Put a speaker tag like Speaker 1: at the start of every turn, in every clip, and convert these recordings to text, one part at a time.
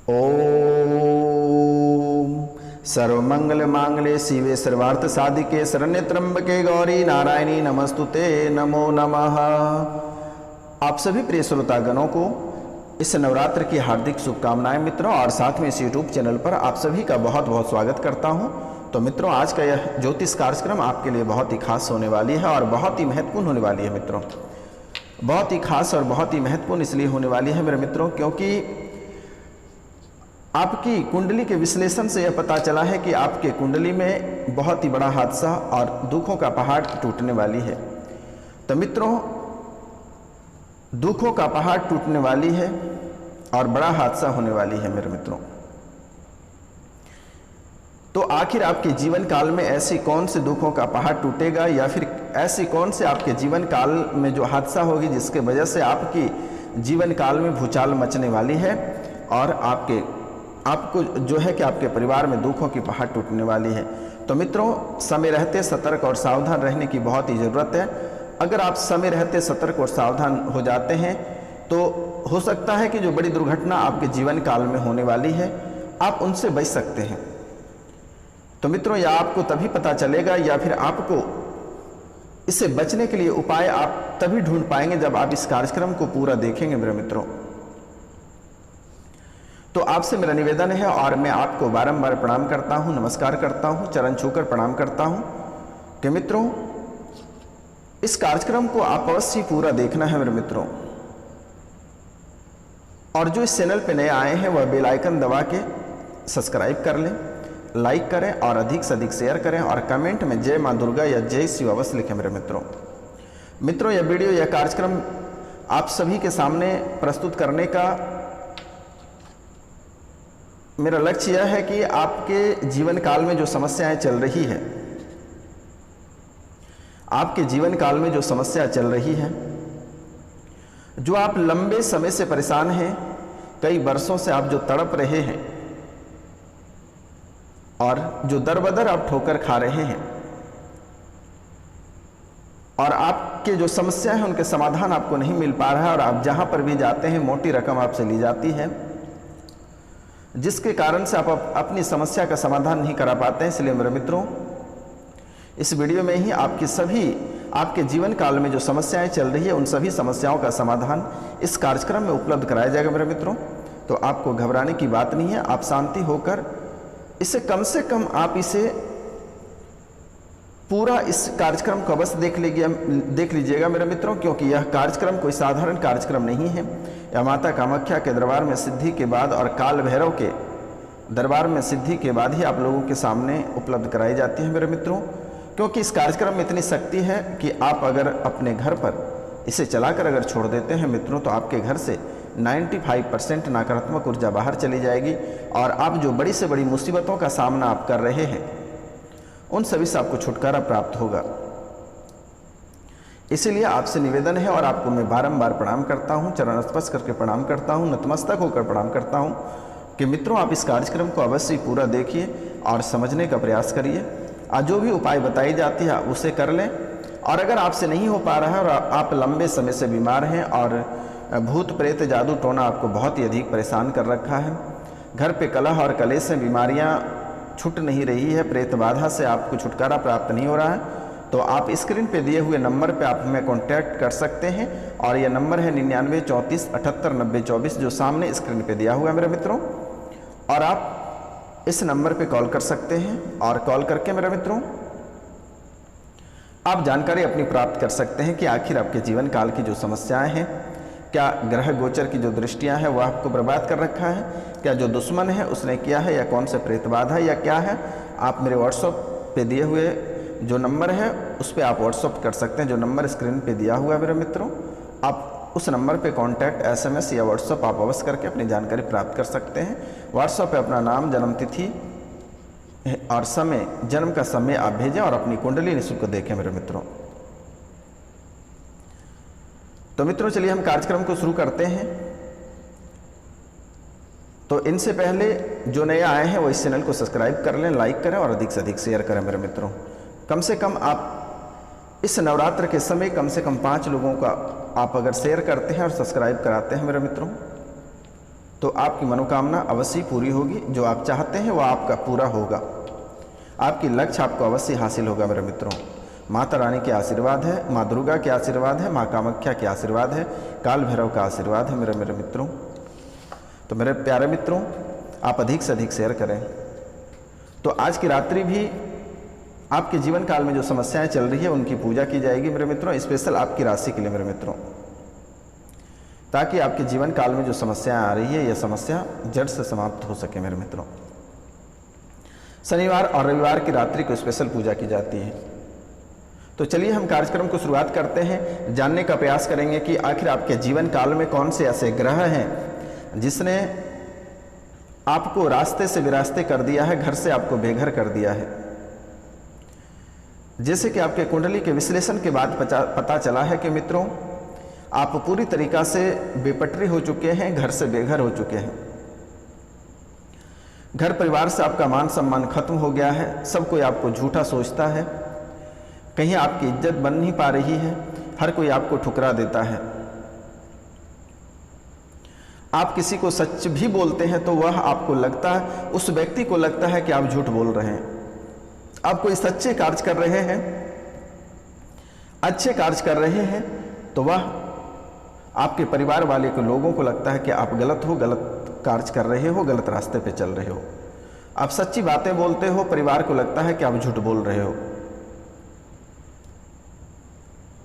Speaker 1: ओम सर्वमंगल मांगले शिवे सर्वार्थ साधिके शरण्य त्र्यंबके गौरी नारायणी नमस्तुते नमो नमः। आप सभी प्रिय श्रोतागणों को इस नवरात्र की हार्दिक शुभकामनाएं मित्रों, और साथ में इस YouTube चैनल पर आप सभी का बहुत बहुत स्वागत करता हूं। तो मित्रों, आज का यह ज्योतिष कार्यक्रम आपके लिए बहुत ही खास होने वाली है और बहुत ही महत्वपूर्ण होने वाली है मित्रों। बहुत ही खास और बहुत ही महत्वपूर्ण इसलिए होने वाली है मेरे मित्रों, क्योंकि आपकी कुंडली के विश्लेषण से यह पता चला है कि आपके कुंडली में बहुत ही बड़ा हादसा और दुखों का पहाड़ टूटने वाली है। तो मित्रों, दुखों का पहाड़ टूटने वाली है और बड़ा हादसा होने वाली है मेरे मित्रों। तो आखिर आपके जीवन काल में ऐसी कौन से दुखों का पहाड़ टूटेगा, या फिर ऐसी कौन से आपके जीवन काल में जो हादसा होगी जिसके वजह से आपकी जीवन काल में भूचाल मचने वाली है और आपको जो है कि आपके परिवार में दुखों की पहाड़ टूटने वाली है। तो मित्रों, समय रहते सतर्क और सावधान रहने की बहुत ही ज़रूरत है। अगर आप समय रहते सतर्क और सावधान हो जाते हैं तो हो सकता है कि जो बड़ी दुर्घटना आपके जीवन काल में होने वाली है आप उनसे बच सकते हैं। तो मित्रों, या आपको तभी पता चलेगा या फिर आपको इससे बचने के लिए उपाय आप तभी ढूंढ पाएंगे जब आप इस कार्यक्रम को पूरा देखेंगे मेरे मित्रों। तो आपसे मेरा निवेदन है और मैं आपको बारंबार प्रणाम करता हूं, नमस्कार करता हूं, चरण छूकर प्रणाम करता हूं कि मित्रों, इस कार्यक्रम को आप अवश्य पूरा देखना है मेरे मित्रों। और जो इस चैनल पे नए आए हैं वह बेल आइकन दबा के सब्सक्राइब कर लें, लाइक करें और अधिक से अधिक शेयर करें और कमेंट में जय मां दुर्गा या जय शिव अवश्य लिखें मेरे मित्रों। मित्रों, यह वीडियो, यह कार्यक्रम आप सभी के सामने प्रस्तुत करने का मेरा लक्ष्य यह है कि आपके जीवन काल में जो समस्याएं चल रही है, आपके जीवन काल में जो समस्या चल रही है, जो आप लंबे समय से परेशान हैं, कई वर्षों से आप जो तड़प रहे हैं और जो दर बदर आप ठोकर खा रहे हैं, और आपके जो समस्या है उनके समाधान आपको नहीं मिल पा रहा है और आप जहां पर भी जाते हैं मोटी रकम आपसे ली जाती है, जिसके कारण से आप अपनी समस्या का समाधान नहीं करा पाते हैं। इसलिए मेरे मित्रों, इस वीडियो में ही आपके जीवन काल में जो समस्याएं चल रही है उन सभी समस्याओं का समाधान इस कार्यक्रम में उपलब्ध कराया जाएगा मेरे मित्रों। तो आपको घबराने की बात नहीं है, आप शांति होकर इसे कम से कम आप इसे पूरा इस कार्यक्रम को अवश्य देख लीजिएगा मेरे मित्रों, क्योंकि यह कार्यक्रम कोई साधारण कार्यक्रम नहीं है। यह माता कामाख्या के दरबार में सिद्धि के बाद और काल भैरव के दरबार में सिद्धि के बाद ही आप लोगों के सामने उपलब्ध कराई जाती है मेरे मित्रों। क्योंकि इस कार्यक्रम में इतनी शक्ति है कि आप अगर अपने घर पर इसे चलाकर अगर छोड़ देते हैं मित्रों, तो आपके घर से 95% नकारात्मक ऊर्जा बाहर चली जाएगी और आप जो बड़ी से बड़ी मुसीबतों का सामना आप कर रहे हैं उन सभी से आपको छुटकारा प्राप्त होगा। इसीलिए आपसे निवेदन है और आपको मैं बारंबार प्रणाम करता हूं, चरण स्पर्श करके प्रणाम करता हूं, नतमस्तक होकर प्रणाम करता हूं कि मित्रों, आप इस कार्यक्रम को अवश्य पूरा देखिए और समझने का प्रयास करिए और जो भी उपाय बताई जाती है उसे कर लें। और अगर आपसे नहीं हो पा रहा है और आप लंबे समय से बीमार हैं और भूत प्रेत जादू टोना आपको बहुत ही अधिक परेशान कर रखा है, घर पे कलह और कलेश से बीमारियां छूट नहीं रही है, प्रेत बाधा से आपको छुटकारा प्राप्त नहीं हो रहा है, तो आप स्क्रीन पे दिए हुए नंबर पे आप हमें कांटेक्ट कर सकते हैं। और यह नंबर है 99 34 78 90 24, जो सामने स्क्रीन पे दिया हुआ है मेरे मित्रों। और आप इस नंबर पे कॉल कर सकते हैं और कॉल करके मेरे मित्रों आप जानकारी अपनी प्राप्त कर सकते हैं कि आखिर आपके जीवन काल की जो समस्याएं हैं, क्या ग्रह गोचर की जो दृष्टियां हैं वह आपको बर्बाद कर रखा है, क्या जो दुश्मन है उसने किया है, या कौन से प्रेत बाधा या क्या है। आप मेरे व्हाट्सएप पे दिए हुए जो नंबर है उस पर आप व्हाट्सएप कर सकते हैं। जो नंबर स्क्रीन पे दिया हुआ है मेरे मित्रों, आप उस नंबर पे कांटेक्ट SMS या व्हाट्सएप आप अवश्य करके अपनी जानकारी प्राप्त कर सकते हैं। व्हाट्सएप पे अपना नाम, जन्म तिथि और समय, जन्म का समय आप भेजें और अपनी कुंडली निःशुल्क देखें मेरे मित्रों। तो मित्रों, चलिए हम कार्यक्रम को शुरू करते हैं। तो इनसे पहले जो नए आए हैं वो इस चैनल को सब्सक्राइब कर लें, लाइक करें और अधिक से अधिक शेयर करें मेरे मित्रों। कम से कम आप इस नवरात्र के समय कम से कम 5 लोगों का आप अगर शेयर करते हैं और सब्सक्राइब कराते हैं मेरे मित्रों, तो आपकी मनोकामना अवश्य पूरी होगी। जो आप चाहते हैं वह आपका पूरा होगा, आपकी लक्ष्य आपको अवश्य हासिल होगा मेरे मित्रों। माता रानी के आशीर्वाद है, माँ दुर्गा के आशीर्वाद है, माँ कामाख्या के आशीर्वाद है, काल भैरव का आशीर्वाद है मेरे मित्रों। तो मेरे प्यारे मित्रों, आप अधिक से अधिक शेयर करें। तो आज की रात्रि भी आपके जीवन काल में जो समस्याएं चल रही है उनकी पूजा की जाएगी मेरे मित्रों, स्पेशल आपकी राशि के लिए मेरे मित्रों, ताकि आपके जीवन काल में जो समस्याएं आ रही है यह समस्या जड़ से समाप्त हो सके मेरे मित्रों। शनिवार और रविवार की रात्रि को स्पेशल पूजा की जाती है। तो चलिए हम कार्यक्रम को शुरुआत करते हैं। जानने का प्रयास करेंगे कि आखिर आपके जीवन काल में कौन से ऐसे ग्रह हैं जिसने आपको रास्ते से विरास्ते कर दिया है, घर से आपको बेघर कर दिया है। जैसे कि आपके कुंडली के विश्लेषण के बाद पता चला है कि मित्रों, आप पूरी तरीका से बेपटरी हो चुके हैं, घर से बेघर हो चुके हैं। घर परिवार से आपका मान सम्मान खत्म हो गया है, सब कोई आपको झूठा सोचता है, कहीं आपकी इज्जत बन नहीं पा रही है, हर कोई आपको ठुकरा देता है। आप किसी को सच भी बोलते हैं तो वह आपको लगता है, उस व्यक्ति को लगता है कि आप झूठ बोल रहे हैं। आप कोई सच्चे कार्य कर रहे हैं, अच्छे कार्य कर रहे हैं, तो वह आपके परिवार वाले को लोगों को लगता है कि आप गलत हो, गलत कार्य कर रहे हो, गलत रास्ते पे चल रहे हो। आप सच्ची बातें बोलते हो, परिवार को लगता है कि आप झूठ बोल रहे हो।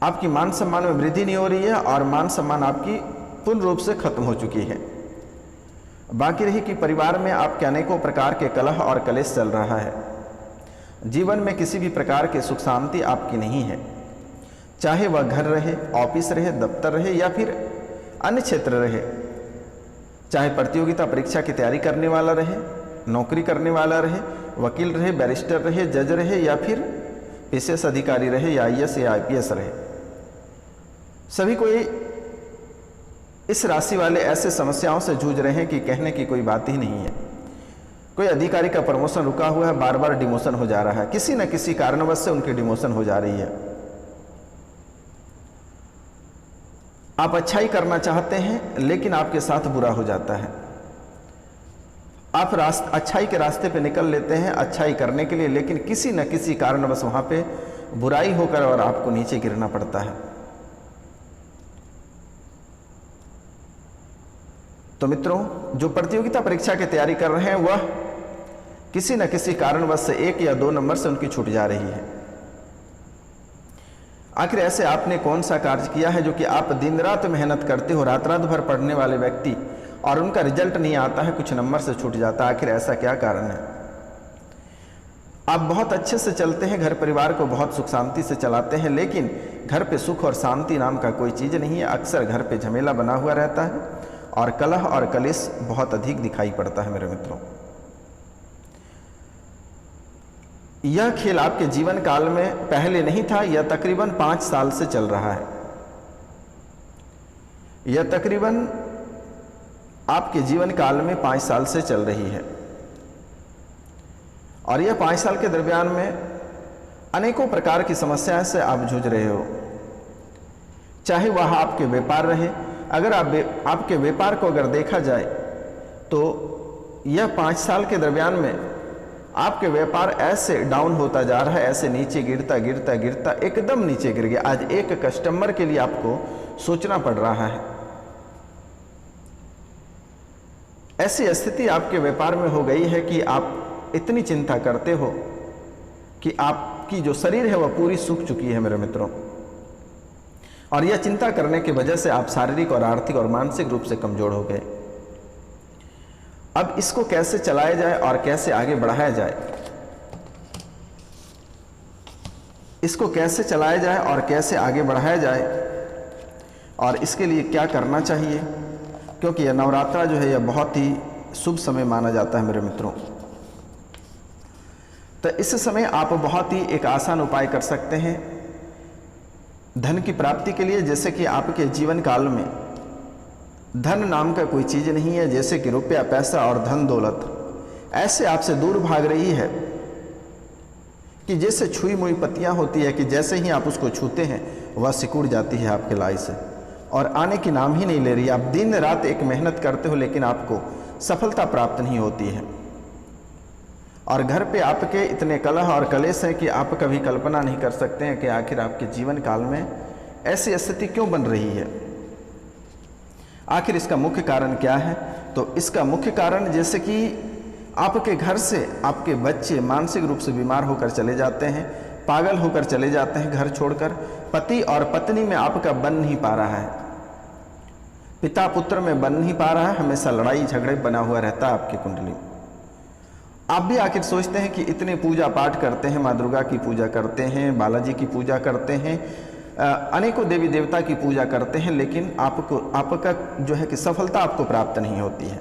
Speaker 1: आपकी मान सम्मान में वृद्धि नहीं हो रही है और मान सम्मान आपकी पूर्ण रूप से खत्म हो चुकी है। बाकी रही कि परिवार में आपके अनेकों प्रकार के कलह और कलेश चल रहा है। जीवन में किसी भी प्रकार की सुख शांति आपकी नहीं है, चाहे वह घर रहे, ऑफिस रहे, दफ्तर रहे या फिर अन्य क्षेत्र रहे, चाहे प्रतियोगिता परीक्षा की तैयारी करने वाला रहे, नौकरी करने वाला रहे, वकील रहे, बैरिस्टर रहे, जज रहे या फिर विशेष अधिकारी रहे या IAS या IPS रहे, सभी कोई इस राशि वाले ऐसे समस्याओं से जूझ रहे हैं कि कहने की कोई बात ही नहीं है। कोई अधिकारी का प्रमोशन रुका हुआ है, बार बार डिमोशन हो जा रहा है, किसी न किसी कारणवश से उनकी डिमोशन हो जा रही है। आप अच्छाई करना चाहते हैं लेकिन आपके साथ बुरा हो जाता है। आप अच्छाई के रास्ते पे निकल लेते हैं अच्छाई करने के लिए, लेकिन किसी न किसी कारणवश वहां पे बुराई होकर और आपको नीचे गिरना पड़ता है। तो मित्रों, जो प्रतियोगिता परीक्षा की तैयारी कर रहे हैं वह किसी न किसी कारणवश से 1 या 2 नंबर से उनकी छूट जा रही है। आखिर ऐसे आपने कौन सा कार्य किया है जो कि आप दिन रात मेहनत करते हो, रात रात भर पढ़ने वाले व्यक्ति, और उनका रिजल्ट नहीं आता है, कुछ नंबर से छूट जाता है। आखिर ऐसा क्या कारण है? आप बहुत अच्छे से चलते हैं, घर परिवार को बहुत सुख शांति से चलाते हैं, लेकिन घर पे सुख और शांति नाम का कोई चीज़ नहीं है। अक्सर घर पे झमेला बना हुआ रहता है और कलह और कलेश बहुत अधिक दिखाई पड़ता है मेरे मित्रों। यह खेल आपके जीवन काल में पहले नहीं था, यह तकरीबन 5 साल से चल रहा है। यह तकरीबन आपके जीवन काल में 5 साल से चल रही है और यह 5 साल के दरमियान में अनेकों प्रकार की समस्याओं से आप जूझ रहे हो। चाहे वह आपके व्यापार रहे, अगर आपके व्यापार को अगर देखा जाए तो यह 5 साल के दरमियान में आपके व्यापार ऐसे डाउन होता जा रहा है, ऐसे नीचे गिरता गिरता गिरता एकदम नीचे गिर गया। आज एक कस्टमर के लिए आपको सोचना पड़ रहा है। ऐसी स्थिति आपके व्यापार में हो गई है कि आप इतनी चिंता करते हो कि आपकी जो शरीर है वह पूरी सूख चुकी है मेरे मित्रों। और यह चिंता करने की वजह से आप शारीरिक और आर्थिक और मानसिक रूप से कमजोर हो गए। अब इसको कैसे चलाया जाए और कैसे आगे बढ़ाया जाए, इसको कैसे चलाया जाए और कैसे आगे बढ़ाया जाए, और इसके लिए क्या करना चाहिए, क्योंकि यह नवरात्रा जो है यह बहुत ही शुभ समय माना जाता है मेरे मित्रों। तो इस समय आप बहुत ही एक आसान उपाय कर सकते हैं धन की प्राप्ति के लिए। जैसे कि आपके जीवन काल में धन नाम का कोई चीज़ नहीं है, जैसे कि रुपया पैसा और धन दौलत ऐसे आपसे दूर भाग रही है कि जैसे छुई मुई पत्तियां होती है कि जैसे ही आप उसको छूते हैं वह सिकुड़ जाती है आपके लाई से। और आने की नाम ही नहीं ले रही। आप दिन रात एक मेहनत करते हो लेकिन आपको सफलता प्राप्त नहीं होती है। और घर पे आपके इतने कलह और कलेश हैं कि आप कभी कल्पना नहीं कर सकते हैं कि आखिर आपके जीवन काल में ऐसी स्थिति क्यों बन रही है। आखिर इसका मुख्य कारण क्या है? तो इसका मुख्य कारण जैसे कि आपके घर से आपके बच्चे मानसिक रूप से बीमार होकर चले जाते हैं, पागल होकर चले जाते हैं घर छोड़कर, पति और पत्नी में आपका बन नहीं पा रहा है, पिता पुत्र में बन नहीं पा रहा है, हमेशा लड़ाई झगड़े बना हुआ रहता है आपकी कुंडली। आप भी आखिर सोचते हैं कि इतने पूजा पाठ करते हैं, माँ दुर्गा की पूजा करते हैं, बालाजी की पूजा करते हैं, अनेकों देवी देवता की पूजा करते हैं, लेकिन आपका जो है कि सफलता आपको प्राप्त नहीं होती है।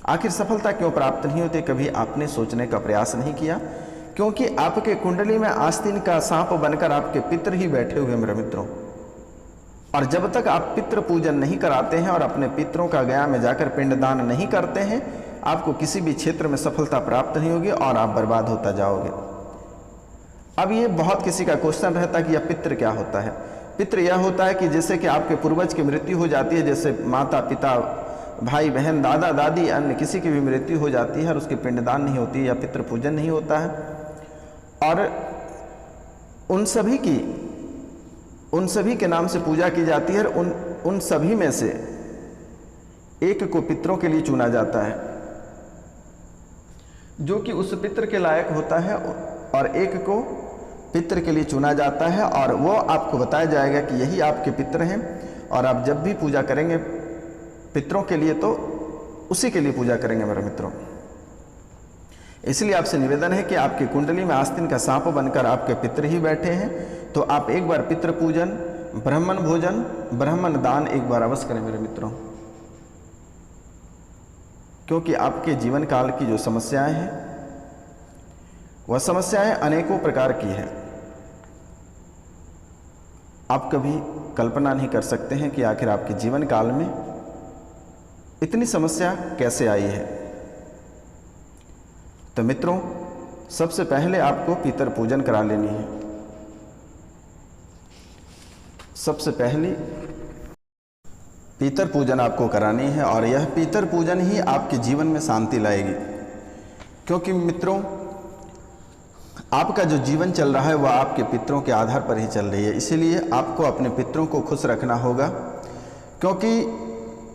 Speaker 1: आखिर सफलता क्यों प्राप्त नहीं होती? कभी आपने सोचने का प्रयास नहीं किया? क्योंकि आपके कुंडली में आस्तीन का सांप बनकर आपके पितर ही बैठे हुए मेरे मित्रों। और जब तक आप पितृ पूजन नहीं कराते हैं और अपने पितरों का गया में जाकर पिंडदान नहीं करते हैं, आपको किसी भी क्षेत्र में सफलता प्राप्त नहीं होगी और आप बर्बाद होता जाओगे। अब ये बहुत किसी का क्वेश्चन रहता है कि यह पितृ क्या होता है? पितृ यह होता है कि जैसे कि आपके पूर्वज की मृत्यु हो जाती है, जैसे माता पिता भाई बहन दादा दादी अन्य किसी की भी मृत्यु हो जाती है और उसकी पिंडदान नहीं होती है या पितृ पूजन नहीं होता है, और उन सभी के नाम से पूजा की जाती है, उन सभी में से एक को पितरों के लिए चुना जाता है जो कि उस पितृ के लायक होता है, और एक को पितृ के लिए चुना जाता है और वो आपको बताया जाएगा कि यही आपके पितृ हैं। और आप जब भी पूजा करेंगे पितरों के लिए तो उसी के लिए पूजा करेंगे मेरे मित्रों। इसलिए आपसे निवेदन है कि आपकी कुंडली में आस्तीन का सांप बनकर आपके पितृ ही बैठे हैं, तो आप एक बार पितृ पूजन, ब्राह्मण भोजन, ब्राह्मण दान एक बार अवश्य करें मेरे मित्रों। क्योंकि आपके जीवन काल की जो समस्याएं हैं वह समस्याएं अनेकों प्रकार की हैं। आप कभी कल्पना नहीं कर सकते हैं कि आखिर आपके जीवन काल में इतनी समस्या कैसे आई है। तो मित्रों, सबसे पहले आपको पितर पूजन करा लेनी है। सबसे पहली पितर पूजन आपको करानी है और यह पितर पूजन ही आपके जीवन में शांति लाएगी। क्योंकि मित्रों, आपका जो जीवन चल रहा है वह आपके पितरों के आधार पर ही चल रही है। इसीलिए आपको अपने पितरों को खुश रखना होगा। क्योंकि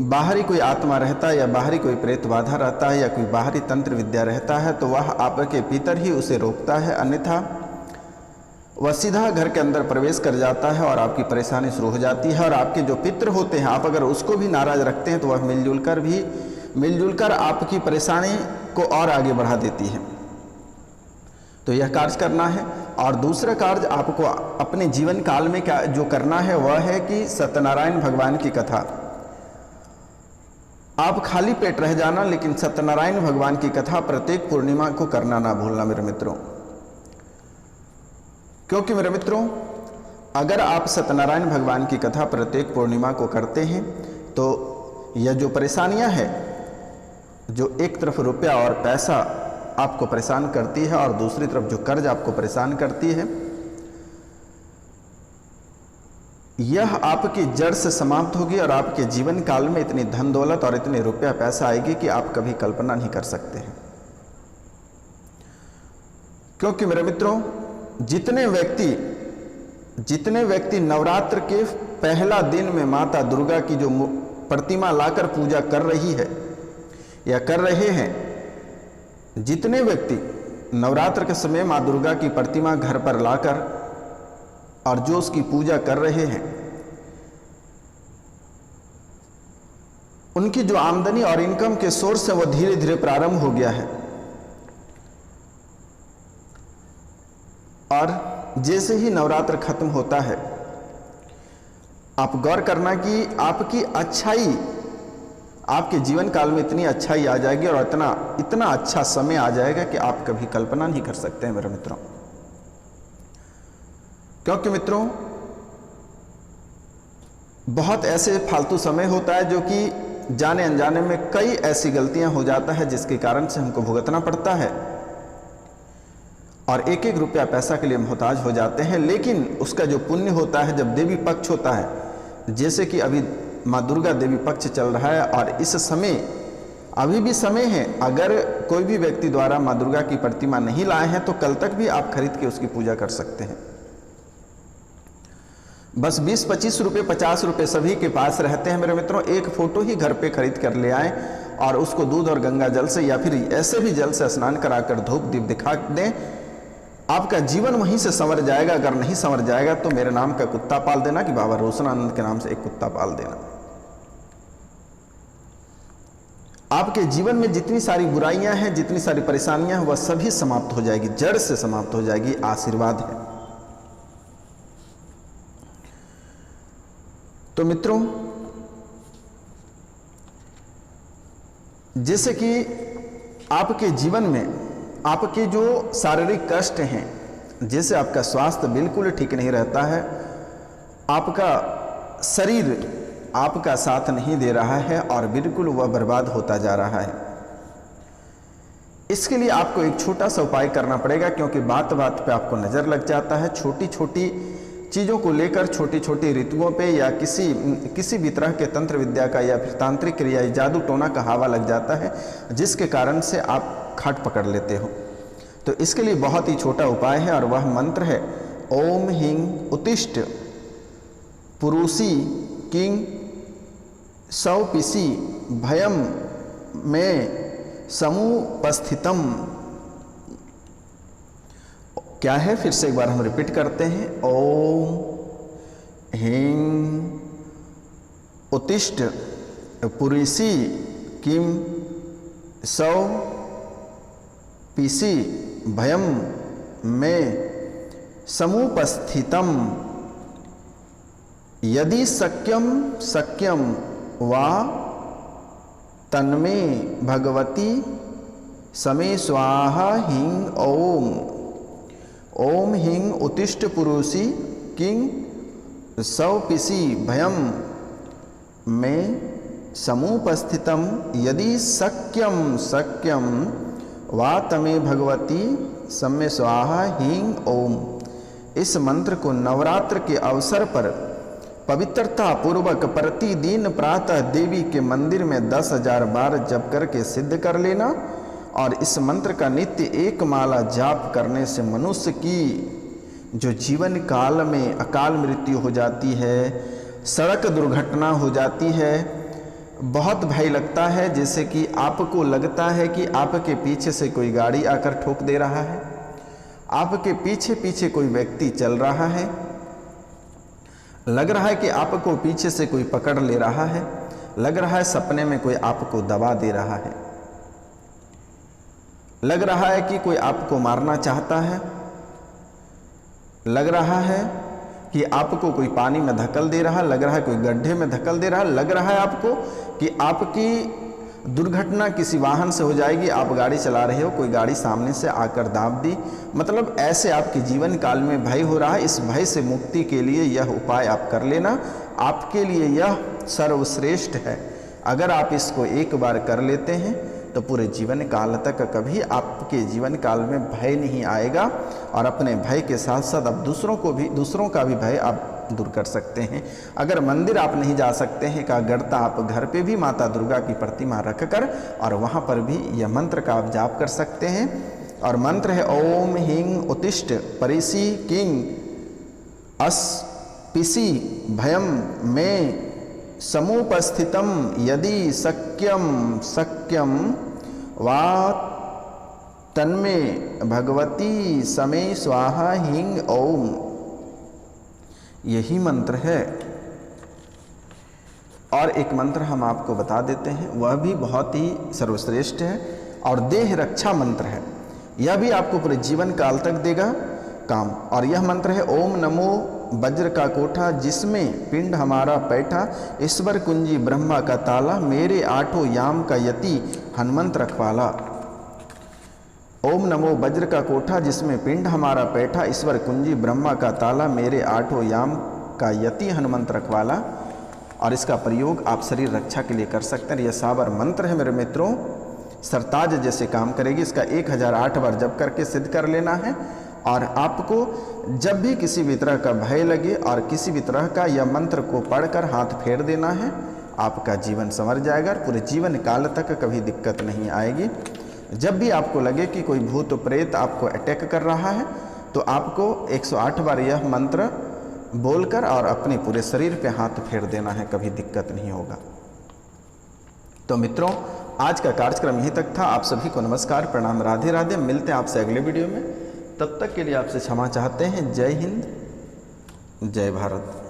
Speaker 1: बाहरी कोई आत्मा रहता है या बाहरी कोई प्रेत बाधा रहता है या कोई बाहरी तंत्र विद्या रहता है तो वह आपके पितर ही उसे रोकता है, अन्यथा वह सीधा घर के अंदर प्रवेश कर जाता है और आपकी परेशानी शुरू हो जाती है। और आपके जो पितृ होते हैं, आप अगर उसको भी नाराज रखते हैं तो वह मिलजुल कर आपकी परेशानी को और आगे बढ़ा देती है। तो यह कार्य करना है। और दूसरा कार्य आपको अपने जीवन काल में क्या जो करना है वह है कि सत्यनारायण भगवान की कथा। आप खाली पेट रह जाना, लेकिन सत्यनारायण भगवान की कथा प्रत्येक पूर्णिमा को करना ना भूलना मेरे मित्रों। क्योंकि मेरे मित्रों, अगर आप सत्यनारायण भगवान की कथा प्रत्येक पूर्णिमा को करते हैं तो यह जो परेशानियां हैं, जो एक तरफ रुपया और पैसा आपको परेशान करती है और दूसरी तरफ जो कर्ज आपको परेशान करती है, यह आपकी जड़ से समाप्त होगी और आपके जीवन काल में इतनी धन दौलत और इतने रुपया पैसा आएगी कि आप कभी कल्पना नहीं कर सकते हैं। क्योंकि मेरे मित्रों, जितने व्यक्ति नवरात्र के पहला दिन में माता दुर्गा की जो प्रतिमा लाकर पूजा कर रही है या कर रहे हैं, जितने व्यक्ति नवरात्र के समय माँ दुर्गा की प्रतिमा घर पर लाकर और जो उसकी पूजा कर रहे हैं, उनकी जो आमदनी और इनकम के सोर्स है वो धीरे धीरे प्रारंभ हो गया है। और जैसे ही नवरात्र खत्म होता है, आप गौर करना कि आपकी अच्छाई, आपके जीवन काल में इतनी अच्छाई आ जाएगी और इतना अच्छा समय आ जाएगा कि आप कभी कल्पना नहीं कर सकते हैं मेरे मित्रों। क्योंकि मित्रों, बहुत ऐसे फालतू समय होता है जो कि जाने अनजाने में कई ऐसी गलतियां हो जाता है जिसके कारण से हमको भुगतना पड़ता है और एक एक रुपया पैसा के लिए मोहताज हो जाते हैं। लेकिन उसका जो पुण्य होता है, जब देवी पक्ष होता है, जैसे कि अभी माँ दुर्गा देवी पक्ष चल रहा है और इस समय अभी भी समय है, अगर कोई भी व्यक्ति द्वारा माँ दुर्गा की प्रतिमा नहीं लाए हैं तो कल तक भी आप खरीद के उसकी पूजा कर सकते हैं। बस 20-25 रुपये 50 रुपये सभी के पास रहते हैं मेरे मित्रों। एक फोटो ही घर पे खरीद कर ले आएं और उसको दूध और गंगा जल से या फिर ऐसे भी जल से स्नान कराकर धूप दीप दिखा दें, आपका जीवन वहीं से संवर जाएगा। अगर नहीं संवर जाएगा तो मेरे नाम का कुत्ता पाल देना कि बाबा रोशनानंद के नाम से एक कुत्ता पाल देना। आपके जीवन में जितनी सारी बुराइयां हैं, जितनी सारी परेशानियां हैं, वह सभी समाप्त हो जाएगी, जड़ से समाप्त हो जाएगी। आशीर्वाद है। तो मित्रों, जैसे कि आपके जीवन में आपके जो शारीरिक कष्ट हैं, जैसे आपका स्वास्थ्य बिल्कुल ठीक नहीं रहता है, आपका शरीर आपका साथ नहीं दे रहा है और बिल्कुल वह बर्बाद होता जा रहा है, इसके लिए आपको एक छोटा सा उपाय करना पड़ेगा। क्योंकि बात बात पे आपको नज़र लग जाता है, छोटी छोटी चीज़ों को लेकर, छोटी छोटी ऋतुओं पे या किसी भी तरह के तंत्र विद्या का या फिर तांत्रिक क्रिया या जादू टोना का हवा लग जाता है, जिसके कारण से आप खाट पकड़ लेते हो। तो इसके लिए बहुत ही छोटा उपाय है और वह मंत्र है ओम ह्रीं उत्तिष्ठ पुरुषी किंग सौपिसी भयम में समुपस्थितम। क्या है, फिर से एक बार हम रिपीट करते हैं। ओम ह्रीं उत्तिष्ठ पुरुषी किम सौ पीसी भयम में समुपस्थितम यदि शक्यम वा तन्मे भगवती समे स्वाहा ह्रीं ओम ह्रीं उत्तिष्ठ पुरुषी किंग सौपिसी भयम में समुपस्थितम यदि शक्यम वा तमे भगवती सम्य स्वाहा ह्रीं ओम। इस मंत्र को नवरात्र के अवसर पर पवित्रता पूर्वक प्रतिदिन प्रातः देवी के मंदिर में 10,000 बार जप करके सिद्ध कर लेना। और इस मंत्र का नित्य एक माला जाप करने से मनुष्य की जो जीवन काल में अकाल मृत्यु हो जाती है, सड़क दुर्घटना हो जाती है, बहुत भय लगता है। जैसे कि आपको लगता है कि आपके पीछे से कोई गाड़ी आकर ठोक दे रहा है, आपके पीछे पीछे कोई व्यक्ति चल रहा है, लग रहा है कि आपको पीछे से कोई पकड़ ले रहा है, लग रहा है सपने में कोई आपको दबा दे रहा है, लग रहा है कि कोई आपको मारना चाहता है, लग रहा है कि आपको कोई पानी में धकेल दे रहा है, लग रहा है कोई गड्ढे में धकेल दे रहा है, लग रहा है आपको कि आपकी दुर्घटना किसी वाहन से हो जाएगी, आप गाड़ी चला रहे हो, कोई गाड़ी सामने से आकर दाब दी। मतलब ऐसे आपके जीवन काल में भय हो रहा है। इस भय से मुक्ति के लिए यह उपाय आप कर लेना, आपके लिए यह सर्वश्रेष्ठ है। अगर आप इसको एक बार कर लेते हैं तो पूरे जीवन काल तक कभी आपके जीवन काल में भय नहीं आएगा और अपने भय के साथ साथ आप दूसरों का भी भय आप दूर कर सकते हैं। अगर मंदिर आप नहीं जा सकते हैं का गढ़ता, आप घर पे भी माता दुर्गा की प्रतिमा रखकर और वहाँ पर भी यह मंत्र का आप जाप कर सकते हैं। और मंत्र है ओम ह्रीं उत्तिष्ठ परिषि किंग अस्पिसी भयम में समुपस्थितम यदि शक्यम वा तन्मे भगवती समे स्वाहा ह्रीं ओम। यही मंत्र है। और एक मंत्र हम आपको बता देते हैं, वह भी बहुत ही सर्वश्रेष्ठ है और देह रक्षा मंत्र है। यह भी आपको पूरे जीवन काल तक देगा काम। और यह मंत्र है ओम नमो वज्र का कोठा जिसमें पिंड हमारा बैठा, ईश्वर कुंजी ब्रह्मा का ताला, मेरे आठों याम का यति हनुमंत रखवाला। ओम नमो वज्र का कोठा जिसमें पिंड हमारा बैठा, ईश्वर कुंजी ब्रह्मा का ताला, मेरे आठों याम का यति हनुमंत रखवाला। और इसका प्रयोग आप शरीर रक्षा के लिए कर सकते हैं। यह सावर मंत्र है मेरे मित्रों, सरताज जैसे काम करेगी। इसका 1008 बार जप करके सिद्ध कर लेना है और आपको जब भी किसी भी तरह का भय लगे और किसी भी तरह का यह मंत्र को पढ़कर हाथ फेर देना है, आपका जीवन संवर जाएगा और पूरे जीवन काल तक कभी दिक्कत नहीं आएगी। जब भी आपको लगे कि कोई भूत प्रेत आपको अटैक कर रहा है तो आपको 108 बार यह मंत्र बोलकर और अपने पूरे शरीर पे हाथ फेर देना है, कभी दिक्कत नहीं होगा। तो मित्रों, आज का कार्यक्रम यहीं तक था। आप सभी को नमस्कार, प्रणाम, राधे राधे। मिलते हैं आपसे अगले वीडियो में। तब तक के लिए आपसे क्षमा चाहते हैं। जय हिंद, जय भारत।